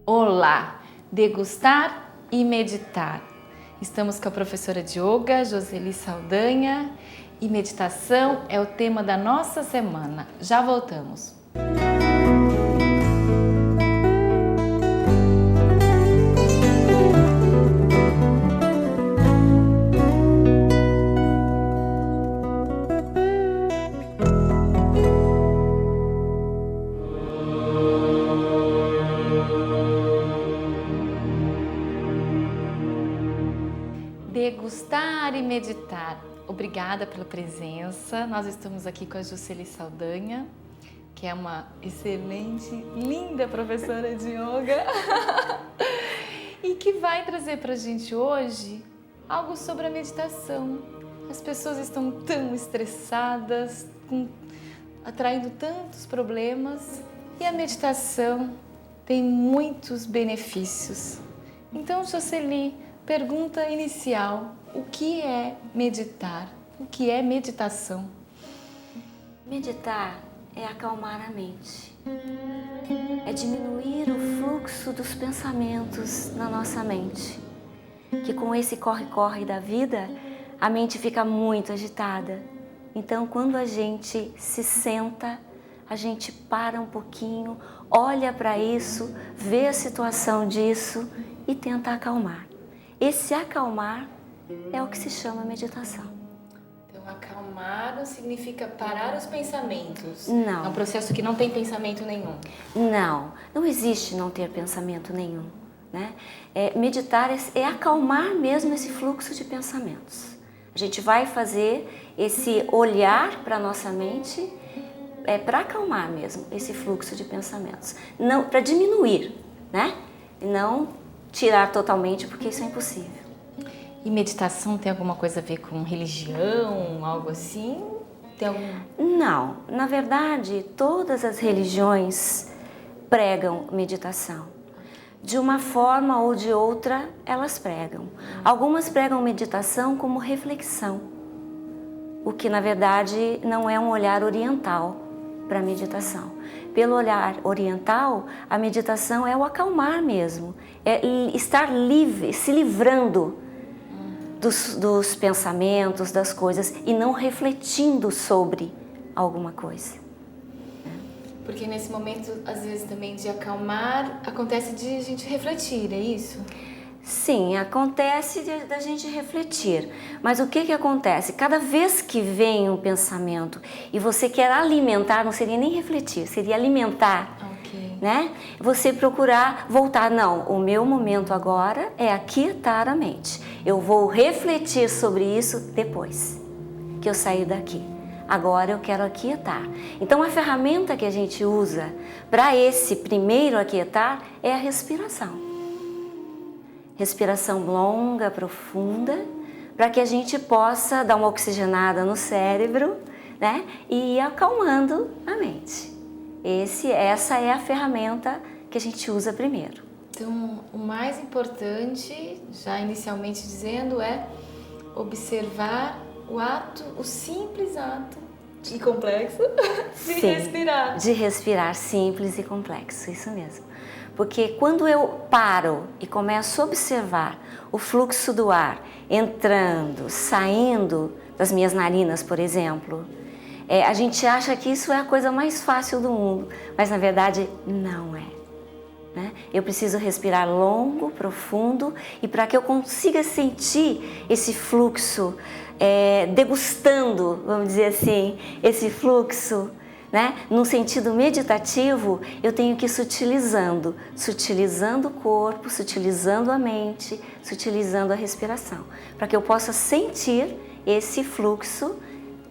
Olá! Degustar e meditar. Estamos com a professora de yoga, Joseli Saldanha, e meditação é o tema da nossa semana. Já voltamos! Degustar e meditar. Obrigada pela presença. Nós estamos aqui com a Joseli Saldanha, que é uma excelente, linda professora de yoga e que vai trazer pra gente hoje algo sobre a meditação. As pessoas estão tão estressadas, atraindo tantos problemas, e a meditação tem muitos benefícios. Então, Joseli, pergunta inicial: o que é meditar? O que é meditação? Meditar é acalmar a mente, é diminuir o fluxo dos pensamentos na nossa mente, que com esse corre-corre da vida, a mente fica muito agitada. Então, quando a gente se senta, a gente para um pouquinho, olha para isso, vê a situação disso e tenta acalmar. Esse acalmar é o que se chama meditação. Então, acalmar não significa parar os pensamentos. Não. É um processo que não tem pensamento nenhum. Não existe não ter pensamento nenhum, né? Meditar é acalmar mesmo esse fluxo de pensamentos. A gente vai fazer esse olhar para a nossa mente para acalmar mesmo esse fluxo de pensamentos. Não, para diminuir, né? E não tirar totalmente, porque isso é impossível. E meditação tem alguma coisa a ver com religião, algo assim? Tem algum... Não, na verdade, todas as religiões pregam meditação. De uma forma ou de outra, elas pregam. Algumas pregam meditação como reflexão, o que na verdade não é um olhar oriental para a meditação. Pelo olhar oriental, a meditação é o acalmar mesmo, é estar livre, se livrando dos pensamentos, das coisas e não refletindo sobre alguma coisa. Porque nesse momento, às vezes também de acalmar, acontece de a gente refletir, é isso? Sim, acontece da gente refletir, mas o que acontece? Cada vez que vem um pensamento e você quer alimentar, não seria nem refletir, seria alimentar, né? Você procurar voltar, não, o meu momento agora é aquietar a mente, eu vou refletir sobre isso depois que eu sair daqui. Agora eu quero aquietar. Então a ferramenta que a gente usa para esse primeiro aquietar é a respiração. Respiração longa, profunda, para que a gente possa dar uma oxigenada no cérebro, né? E ir acalmando a mente. Essa é a ferramenta que a gente usa primeiro. Então, o mais importante, já inicialmente dizendo, é observar o ato, o simples ato e complexo de respirar. De respirar, simples e complexo, isso mesmo. Porque quando eu paro e começo a observar o fluxo do ar entrando, saindo das minhas narinas, por exemplo, a gente acha que isso é a coisa mais fácil do mundo, mas na verdade não é. Né? Eu preciso respirar longo, profundo, e para que eu consiga sentir esse fluxo, degustando, vamos dizer assim, esse fluxo, né? Num sentido meditativo, eu tenho que ir sutilizando o corpo, sutilizando a mente, sutilizando a respiração, para que eu possa sentir esse fluxo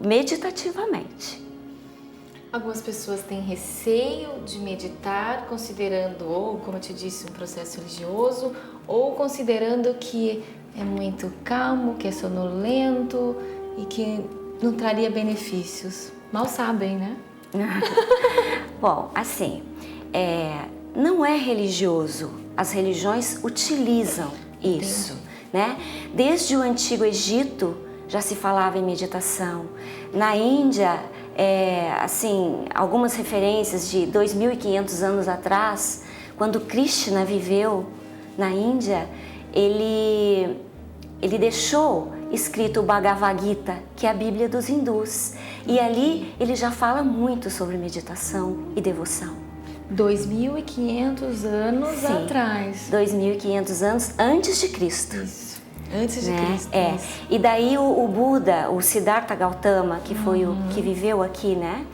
meditativamente. Algumas pessoas têm receio de meditar, considerando, ou como eu te disse, um processo religioso, ou considerando que é muito calmo, que é sonolento e que não traria benefícios. Mal sabem, né? Bom, assim, não é religioso. As religiões utilizam isso, né? Desde o Antigo Egito já se falava em meditação. Na Índia, assim, algumas referências de 2.500 anos atrás, Quando Krishna viveu na Índia, ele deixou escrito o Bhagavad Gita, que é a Bíblia dos hindus. E ali ele já fala muito sobre meditação e devoção. 2.500 anos Sim, atrás. 2.500 anos antes de Cristo. Isso. Antes de Né? Cristo. É. Isso. E daí o Buda, o Siddhartha Gautama, que foi o que viveu aqui, né?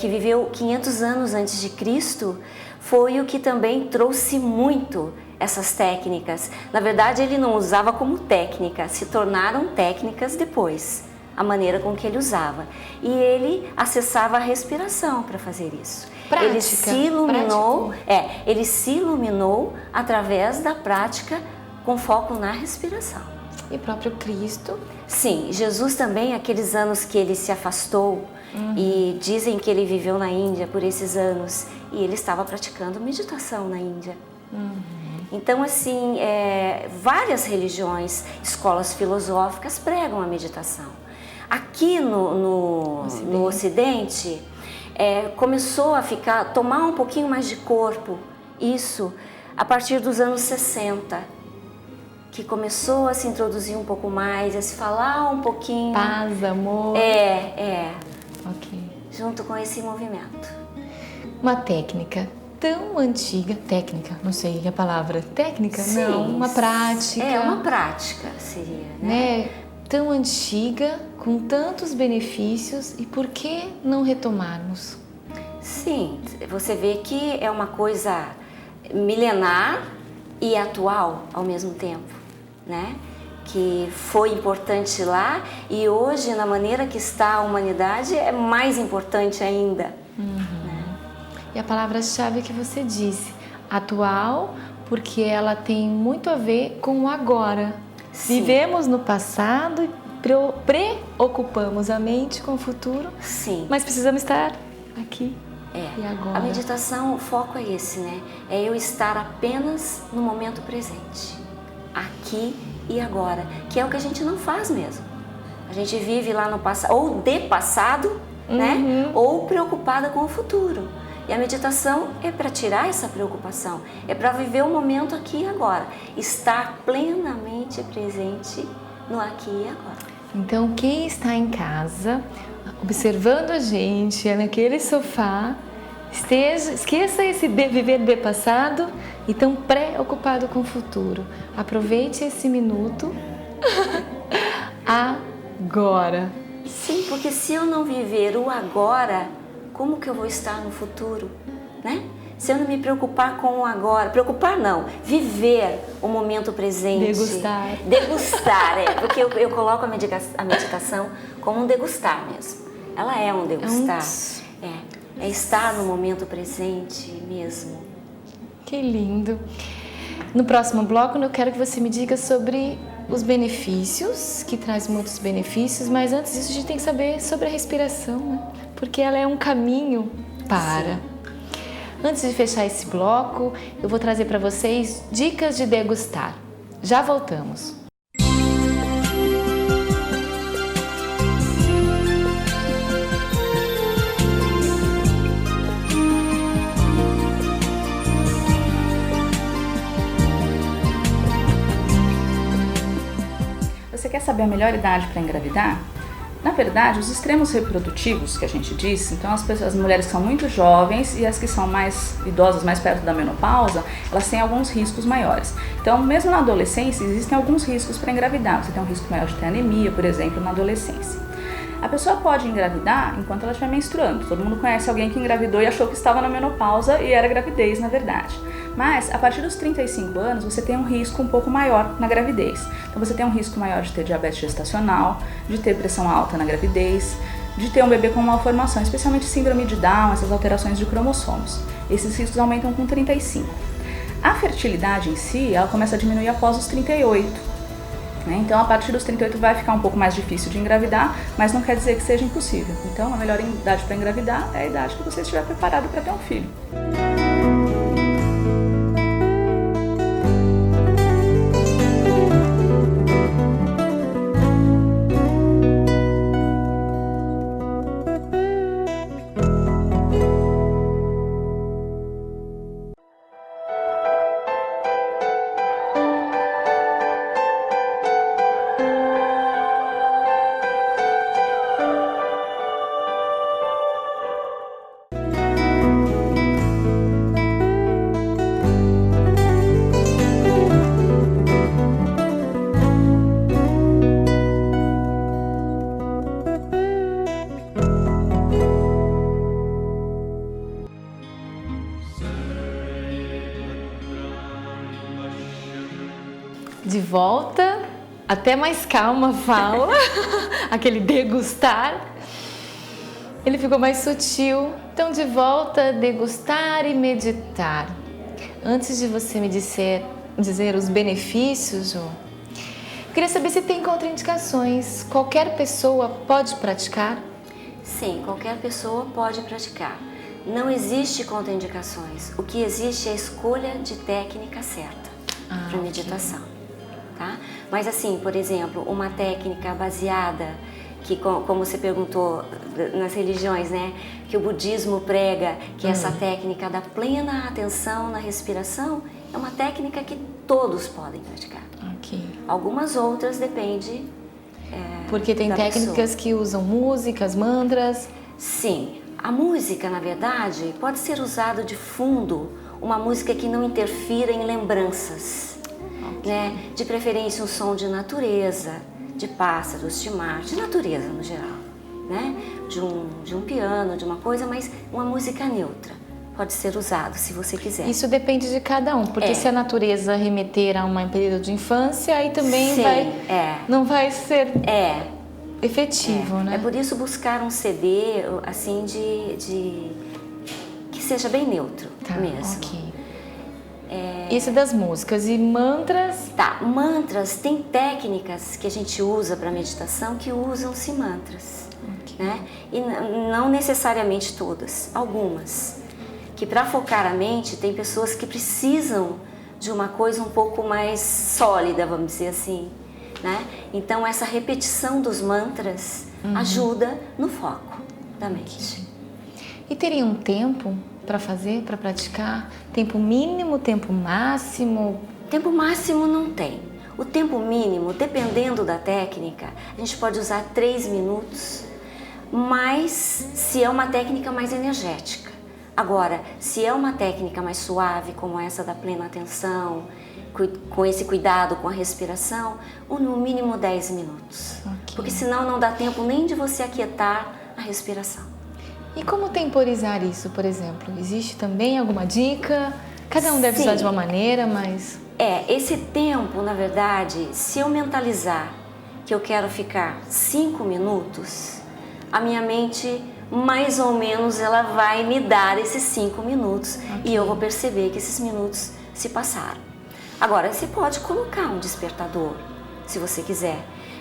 Que viveu 500 anos antes de Cristo, foi o que também trouxe muito essas técnicas. Na verdade, ele não usava como técnica, se tornaram técnicas depois, a maneira com que ele usava. E ele acessava a respiração para fazer isso. Prática. Ele se iluminou, ele se iluminou através da prática com foco na respiração. E próprio Cristo. Sim, Jesus também, aqueles anos que ele se afastou, e dizem que ele viveu na Índia por esses anos, e ele estava praticando meditação na Índia. Então, assim, várias religiões, escolas filosóficas pregam a meditação. Aqui no Ocidente, começou a tomar um pouquinho mais de corpo, isso a partir dos anos 60, que começou a se introduzir um pouco mais, a se falar um pouquinho. Paz, amor. Ok. Junto com esse movimento. Uma técnica tão antiga, técnica, não sei a palavra, técnica? Sim, não, uma prática. Uma prática seria, né? Tão antiga, com tantos benefícios, e por que não retomarmos? Sim, você vê que é uma coisa milenar e atual ao mesmo tempo, né? Que foi importante lá e hoje, na maneira que está a humanidade, é mais importante ainda. Né? E a palavra-chave que você disse, atual, porque ela tem muito a ver com o agora. Sim. Vivemos no passado e preocupamos a mente com o futuro. Sim. Mas precisamos estar aqui e agora. A meditação, o foco é esse, né? É eu estar apenas no momento presente, aqui e agora, que é o que a gente não faz mesmo. A gente vive lá no passado, ou de passado, né? Ou preocupada com o futuro. E a meditação é para tirar essa preocupação, é para viver o momento aqui e agora, estar plenamente presente no aqui e agora. Então, quem está em casa, observando a gente, naquele sofá, esqueça esse viver de passado e tão preocupado com o futuro. Aproveite esse minuto agora. Sim, porque se eu não viver o agora, como que eu vou estar no futuro, né? Se eu não me preocupar com o agora, preocupar não, viver o momento presente. Degustar. Degustar, porque eu coloco a meditação como um degustar mesmo. Ela é um degustar. É estar no momento presente mesmo. Que lindo. No próximo bloco eu quero que você me diga sobre os benefícios, que traz muitos benefícios, mas antes disso a gente tem que saber sobre a respiração, né? Porque ela é um caminho para. Sim. Antes de fechar esse bloco, eu vou trazer para vocês dicas de degustar. Já voltamos. Você quer saber a melhor idade para engravidar? Na verdade, os extremos reprodutivos que a gente disse, então as mulheres que são muito jovens e as que são mais idosas, mais perto da menopausa, elas têm alguns riscos maiores. Então, mesmo na adolescência, existem alguns riscos para engravidar. Você tem um risco maior de ter anemia, por exemplo, na adolescência. A pessoa pode engravidar enquanto ela estiver menstruando. Todo mundo conhece alguém que engravidou e achou que estava na menopausa e era gravidez, na verdade. Mas, a partir dos 35 anos, você tem um risco um pouco maior na gravidez. Então, você tem um risco maior de ter diabetes gestacional, de ter pressão alta na gravidez, de ter um bebê com malformação, especialmente síndrome de Down, essas alterações de cromossomos. Esses riscos aumentam com 35. A fertilidade em si, ela começa a diminuir após os 38. Então, a partir dos 38 vai ficar um pouco mais difícil de engravidar, mas não quer dizer que seja impossível. Então, a melhor idade para engravidar é a idade que você estiver preparado para ter um filho. de volta, até mais calma fala, aquele degustar. Ele ficou mais sutil. Então, de volta, degustar e meditar. Antes de você me dizer os benefícios, Jo, eu queria saber se tem contraindicações. Qualquer pessoa pode praticar? Sim, qualquer pessoa pode praticar. Não existe contraindicações. O que existe é a escolha de técnica certa para meditação, tá? Mas assim, por exemplo, uma técnica baseada, que como você perguntou nas religiões, né, que o budismo prega, que essa técnica da plena atenção na respiração, é uma técnica que todos podem praticar. Algumas outras depende porque tem da técnicas pessoa. que usam músicas, mantras. Sim, a música, na verdade, pode ser usada de fundo, uma música que não interfira em lembranças, né? De preferência um som de natureza, de pássaros, de mar, de natureza no geral, né? De um piano, de uma coisa, mas uma música neutra. Pode ser usado, se você quiser. Isso depende de cada um, porque se a natureza remeter a um período de infância, aí também não vai ser efetivo, né? É por isso buscar um CD, assim, que seja bem neutro mesmo. Isso das músicas e mantras. Tá, mantras, tem técnicas que a gente usa para meditação que usam-se mantras, né? E não necessariamente todas, algumas. Que para focar a mente, tem pessoas que precisam de uma coisa um pouco mais sólida, vamos dizer assim, né? Então essa repetição dos mantras ajuda no foco da mente. E teria um tempo para fazer, para praticar? Tempo mínimo, tempo máximo? Tempo máximo não tem. O tempo mínimo, dependendo da técnica, a gente pode usar 3 minutos, mas se é uma técnica mais energética. Agora, se é uma técnica mais suave, como essa da plena atenção, com esse cuidado com a respiração, no mínimo 10 minutos. Porque senão não dá tempo nem de você aquietar a respiração. E como temporizar isso, por exemplo? Existe também alguma dica? Cada um deve usar de uma maneira, mas... Esse tempo, na verdade, se eu mentalizar que eu quero ficar 5 minutos, a minha mente... mais ou menos ela vai me dar esses 5 minutos e eu vou perceber que esses minutos se passaram. Agora, você pode colocar um despertador, se você quiser,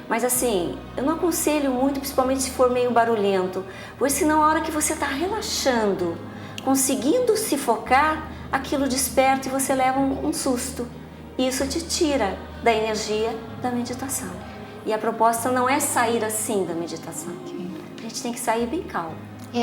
mas assim, eu não aconselho muito, principalmente se for meio barulhento, pois senão a hora que você está relaxando, conseguindo se focar, aquilo desperta e você leva um susto. E isso te tira da energia da meditação. E a proposta não é sair assim da meditação. A gente tem que sair bem calmo.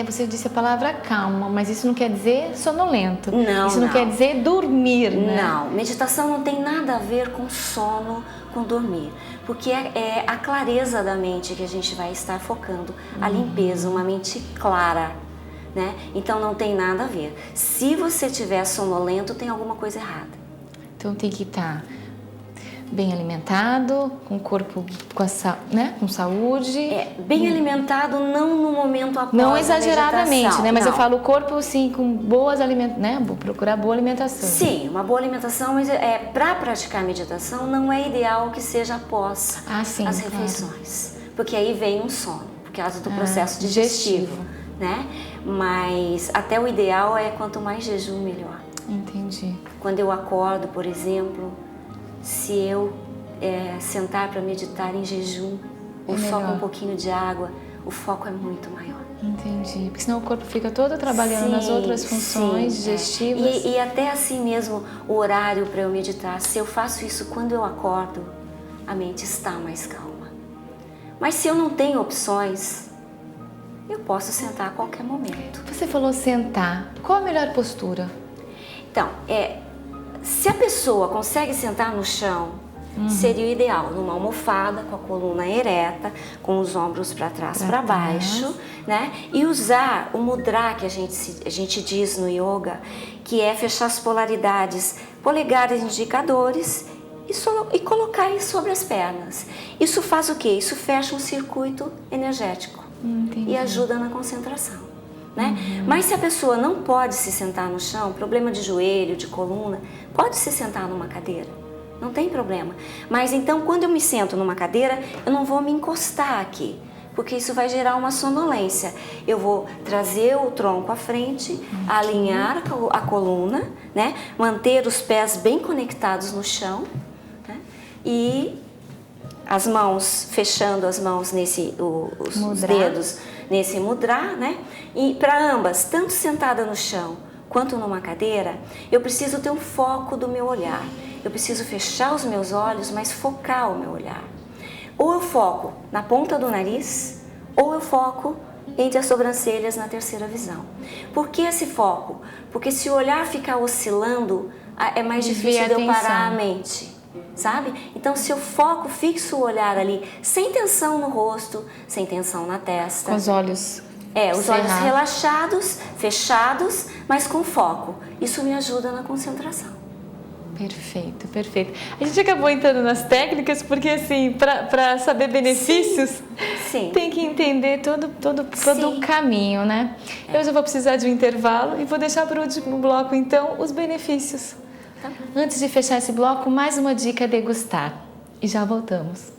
Você disse a palavra calma, mas isso não quer dizer sonolento. Isso não não quer dizer dormir, né? Não, meditação não tem nada a ver com sono, com dormir. Porque é a clareza da mente que a gente vai estar focando, a limpeza, uma mente clara, né? Então não tem nada a ver. Se você estiver sonolento, tem alguma coisa errada. Então tem que estar bem alimentado, com o corpo com saúde. Bem alimentado, não no momento após não exageradamente, né? Mas não. eu falo o corpo assim com boas alimentações, né? Vou procurar boa alimentação. Sim, uma boa alimentação, mas para praticar meditação não é ideal que seja após as refeições, porque aí vem um sono, por causa do processo digestivo, né? Mas até o ideal é quanto mais jejum, melhor. Entendi. Quando eu acordo, por exemplo, se eu sentar para meditar em jejum, ou só com um pouquinho de água, o foco é muito maior. Entendi, porque senão o corpo fica todo trabalhando nas outras funções digestivas. E até assim mesmo o horário para eu meditar, se eu faço isso quando eu acordo, a mente está mais calma. Mas se eu não tenho opções, eu posso sentar a qualquer momento. Você falou sentar, qual a melhor postura? Então, se a pessoa consegue sentar no chão, seria o ideal, numa almofada, com a coluna ereta, com os ombros para trás, para baixo, né? E usar o mudra que a gente diz no yoga, que é fechar as polaridades, polegares indicadores e colocar isso sobre as pernas. Isso faz o quê? Isso fecha um circuito energético e ajuda na concentração. Né? Mas se a pessoa não pode se sentar no chão, problema de joelho, de coluna, pode se sentar numa cadeira, não tem problema. Mas então, quando eu me sento numa cadeira, eu não vou me encostar aqui, porque isso vai gerar uma sonolência. Eu vou trazer o tronco à frente, alinhar a coluna, né? Manter os pés bem conectados no chão, né? E as mãos, fechando as mãos os dedos nesse mudra, né? E para ambas, tanto sentada no chão quanto numa cadeira, eu preciso ter um foco do meu olhar. Eu preciso fechar os meus olhos, mas focar o meu olhar. Ou eu foco na ponta do nariz, ou eu foco entre as sobrancelhas na terceira visão. Por que esse foco? Porque se o olhar ficar oscilando, é mais difícil de eu parar a mente, sabe? Então, se eu foco, fixo o olhar ali, sem tensão no rosto, sem tensão na testa. Com os olhos os olhos relaxados, fechados, mas com foco. Isso me ajuda na concentração. Perfeito, perfeito. A gente acabou entrando nas técnicas porque, assim, para saber benefícios, Sim. tem que entender todo o caminho, né? Eu já vou precisar de um intervalo e vou deixar para o último bloco, então, os benefícios. Tá. Antes de fechar esse bloco, mais uma dica: degustar. E já voltamos.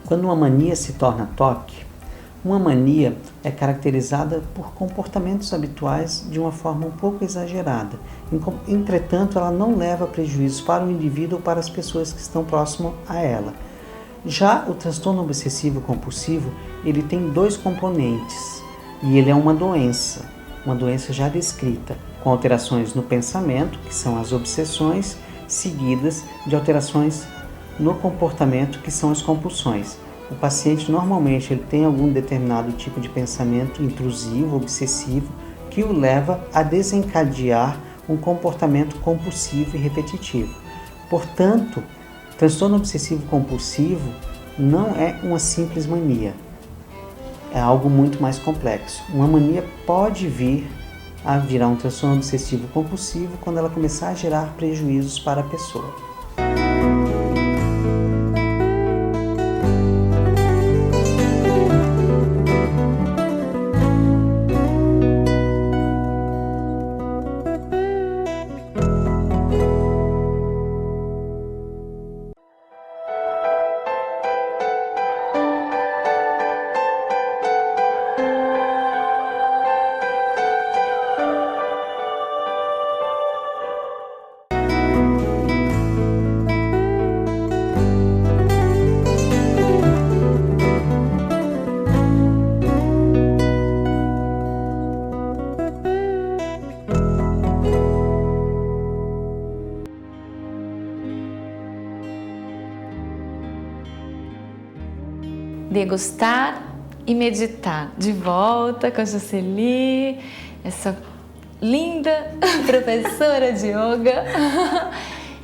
Quando uma mania se torna toque, uma mania é caracterizada por comportamentos habituais de uma forma um pouco exagerada. Entretanto, ela não leva prejuízos para o indivíduo ou para as pessoas que estão próximas a ela. Já o transtorno obsessivo compulsivo, ele tem 2 componentes e ele é uma doença já descrita, com alterações no pensamento, que são as obsessões, seguidas de alterações no comportamento, que são as compulsões. O paciente normalmente ele tem algum determinado tipo de pensamento intrusivo, obsessivo, que o leva a desencadear um comportamento compulsivo e repetitivo. Portanto, transtorno obsessivo compulsivo não é uma simples mania, é algo muito mais complexo. Uma mania pode vir a virar um transtorno obsessivo compulsivo quando ela começar a gerar prejuízos para a pessoa. Degustar e meditar. De volta com a Jocely, essa linda professora de yoga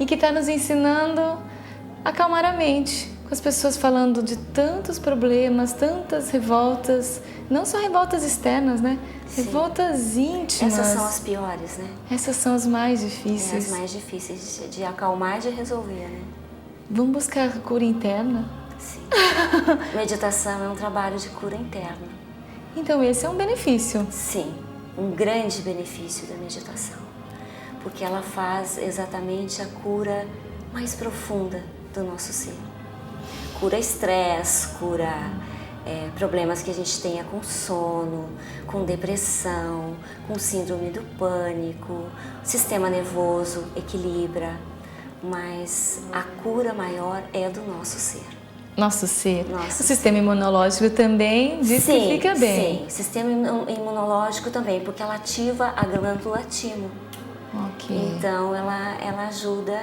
e que está nos ensinando a acalmar a mente, com as pessoas falando de tantos problemas, tantas revoltas, não só revoltas externas, né? Sim. Revoltas íntimas. Essas são as piores, né? Essas são as mais difíceis. As mais difíceis de acalmar e de resolver, né? Vamos buscar cura interna? Sim. Meditação é um trabalho de cura interna. Então esse é um benefício. Sim, um grande benefício da meditação, porque ela faz exatamente a cura mais profunda do nosso ser. Cura estresse, cura problemas que a gente tenha com sono, com depressão, com síndrome do pânico, sistema nervoso equilibra, mas a cura maior é do nosso ser. Nosso ser. O sistema imunológico também diz que fica bem. Sim, sistema imunológico também, porque ela ativa a glândula timo. Ok. Então ela ajuda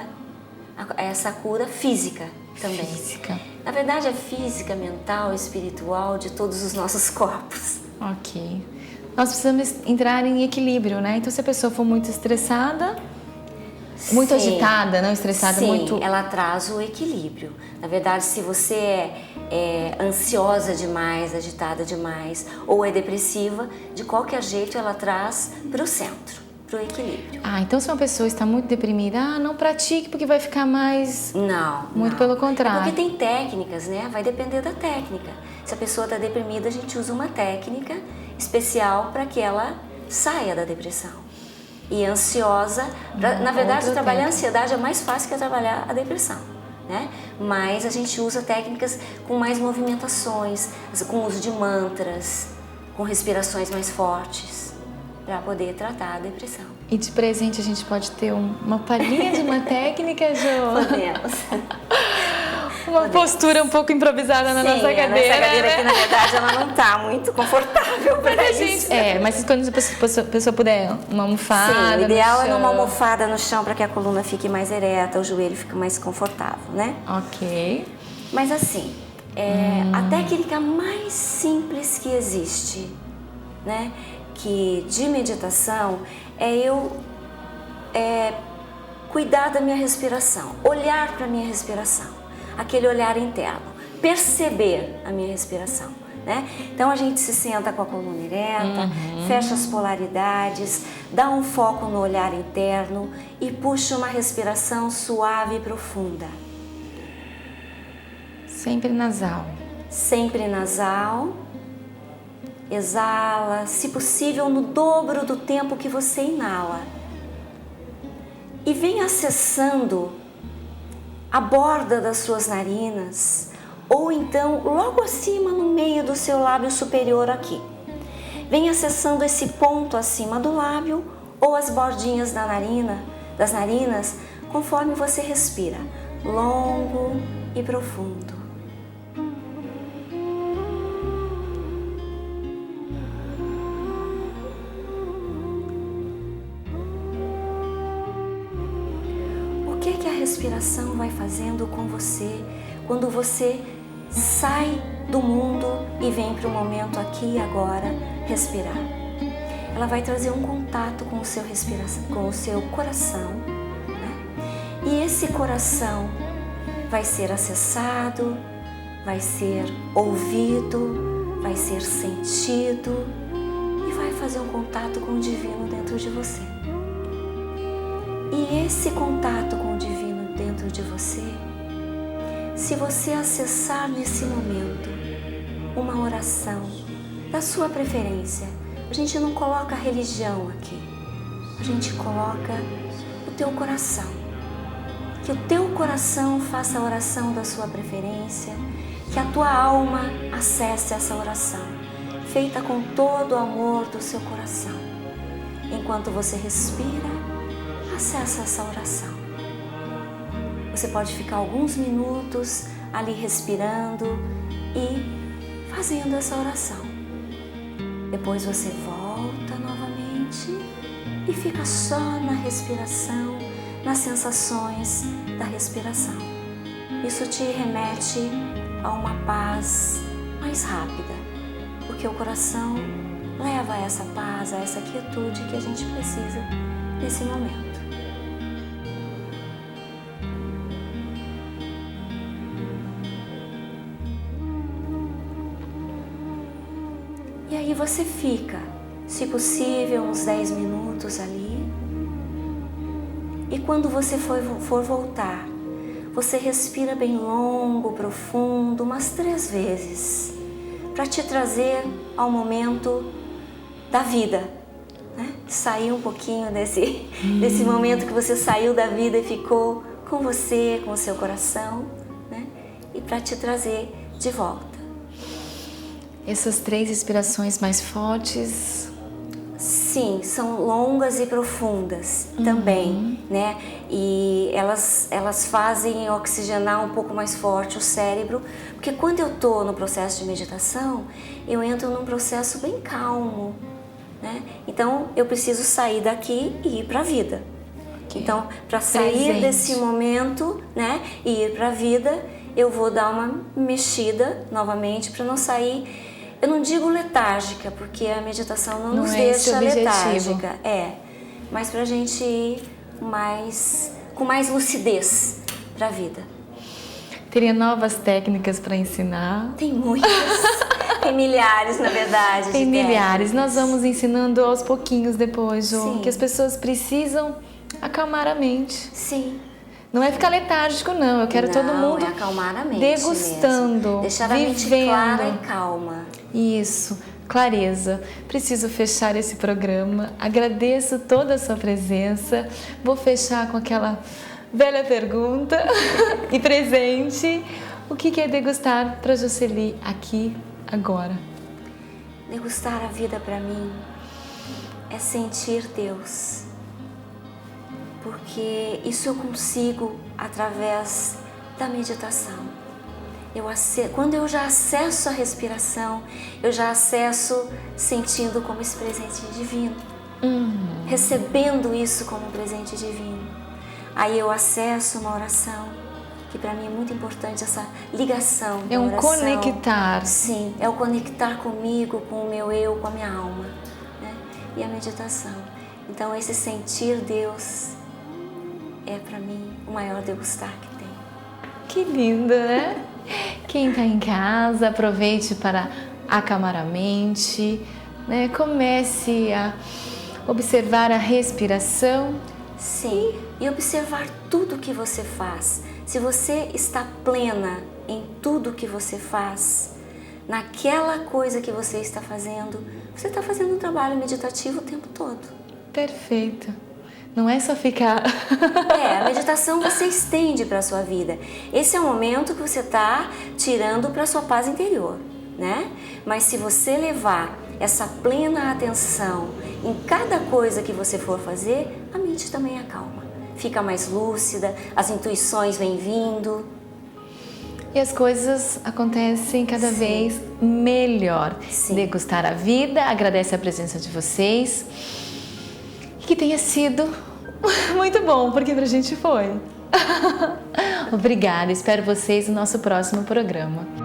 essa cura física também. Física. Na verdade é física, mental, espiritual, de todos os nossos corpos. Ok. Nós precisamos entrar em equilíbrio, né? Então se a pessoa for muito estressada, muito agitada, não estressada, muito... Sim, ela traz o equilíbrio. Na verdade, se você é ansiosa demais, agitada demais ou é depressiva, de qualquer jeito ela traz para o centro para o equilíbrio. Ah, então se uma pessoa está muito deprimida, não pratique porque vai ficar mais... Não. Muito pelo contrário. É porque tem técnicas, né? Vai depender da técnica. Se a pessoa está deprimida, a gente usa uma técnica especial para que ela saia da depressão. E ansiosa, na verdade, trabalhar a ansiedade é mais fácil que trabalhar a depressão, né? Mas a gente usa técnicas com mais movimentações, com uso de mantras, com respirações mais fortes, para poder tratar a depressão. E de presente a gente pode ter uma palhinha de uma técnica, Jo? Podemos. Uma postura um pouco improvisada na nossa cadeira. Nossa cadeira né? aqui, na verdade, ela não está muito confortável para isso. Mas quando a pessoa puder uma almofada. Sim, o ideal no é chão. numa almofada no chão para que a coluna fique mais ereta, o joelho fique mais confortável, né? Ok. Mas assim, a técnica mais simples que existe, né, que de meditação, é eu cuidar da minha respiração, olhar para a minha respiração, aquele olhar interno, perceber a minha respiração, né? Então a gente se senta com a coluna ereta, fecha as polaridades, dá um foco no olhar interno e puxa uma respiração suave e profunda. Sempre nasal. Sempre nasal. Exala, se possível, no dobro do tempo que você inala. E vem acessando a borda das suas narinas, ou então logo acima no meio do seu lábio superior aqui. Vem acessando esse ponto acima do lábio ou as bordinhas das narinas, conforme você respira, longo e profundo. O que a respiração vai fazendo com você quando você sai do mundo e vem para o momento aqui e agora respirar? Ela vai trazer um contato com o seu coração, né? E esse coração vai ser acessado, vai ser ouvido, vai ser sentido e vai fazer um contato com o divino dentro de você. E esse contato com o divino dentro de você, se você acessar nesse momento uma oração da sua preferência, a gente não coloca religião aqui, a gente coloca o teu coração. Que o teu coração faça a oração da sua preferência, que a tua alma acesse essa oração, feita com todo o amor do seu coração. Enquanto você respira, acessa essa oração. Você pode ficar alguns minutos ali respirando e fazendo essa oração. Depois você volta novamente e fica só na respiração, nas sensações da respiração. Isso te remete a uma paz mais rápida, porque o coração leva a essa paz, a essa quietude que a gente precisa nesse momento. E aí você fica, se possível, uns 10 minutos ali. E quando você for voltar, você respira bem longo, profundo, umas 3 vezes, para te trazer ao momento da vida, né? Sair um pouquinho desse momento que você saiu da vida e ficou com você, com o seu coração, né? E para te trazer de volta. Essas 3 respirações mais fortes. Sim, são longas e profundas também, né? E elas fazem oxigenar um pouco mais forte o cérebro, porque quando eu estou no processo de meditação, eu entro num processo bem calmo, né? Então, eu preciso sair daqui e ir para a vida. Okay. Então, para sair desse momento, né, e ir para a vida, eu vou dar uma mexida novamente para não sair. Eu não digo letárgica, porque a meditação não nos deixa letárgica. Mas pra gente ir com mais lucidez pra vida. Teria novas técnicas para ensinar? Tem muitas. Tem milhares, na verdade. Tem milhares. técnicas. Nós vamos ensinando aos pouquinhos depois, Jo, Sim. que as pessoas precisam acalmar a mente. Sim. Não é ficar letárgico, não. Eu quero todo Não, mundo é acalmar a mente degustando, mesmo. Deixar a mente vivendo. clara e calma. Isso, clareza. Preciso fechar esse programa. Agradeço toda a sua presença. Vou fechar com aquela velha pergunta e presente. O que é degustar para Jocely aqui, agora? Degustar a vida para mim é sentir Deus. Porque isso eu consigo através da meditação. Quando eu já acesso a respiração, eu já acesso sentindo como esse presente divino, recebendo isso como um presente divino. Aí eu acesso uma oração, que para mim é muito importante, essa ligação da É um oração. conectar. Sim, é o conectar comigo, com o meu eu, com a minha alma, né? E a meditação. Então esse sentir Deus é para mim o maior degustar que tem. Que linda, né? Quem está em casa, aproveite para acalmar a mente, né? Comece a observar a respiração. Sim, e observar tudo que você faz. Se você está plena em tudo que você faz, naquela coisa que você está fazendo um trabalho meditativo o tempo todo. Perfeito. Não é só ficar... A meditação você estende para a sua vida. Esse é o momento que você está tirando para a sua paz interior, né? Mas se você levar essa plena atenção em cada coisa que você for fazer, a mente também acalma. Fica mais lúcida, as intuições vêm vindo. E as coisas acontecem cada vez melhor. Sim. Degustar a vida, agradece a presença de vocês. E que tenha sido muito bom, porque pra gente foi. Obrigada, espero vocês no nosso próximo programa.